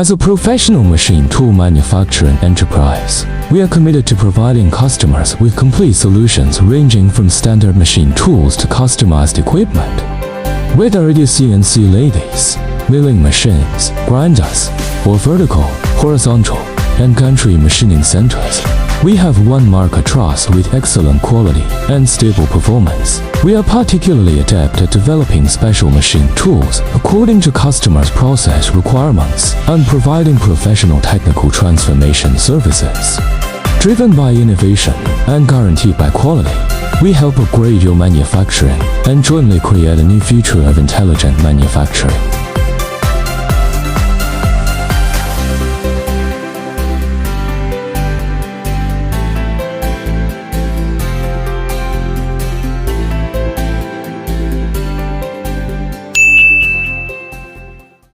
As a professional machine tool manufacturing enterprise, we are committed to providing customers with complete solutions ranging from standard machine tools to customized equipment. Whether it is CNC lathes, milling machines, grinders, or vertical, horizontal, and gantry machining centers, we have one mark of trust with excellent quality and stable performance. We are particularly adept at developing special machine tools according to customers' process requirements and providing professional technical transformation services. Driven by innovation and guaranteed by quality, we help upgrade your manufacturing and jointly create a new future of intelligent manufacturing.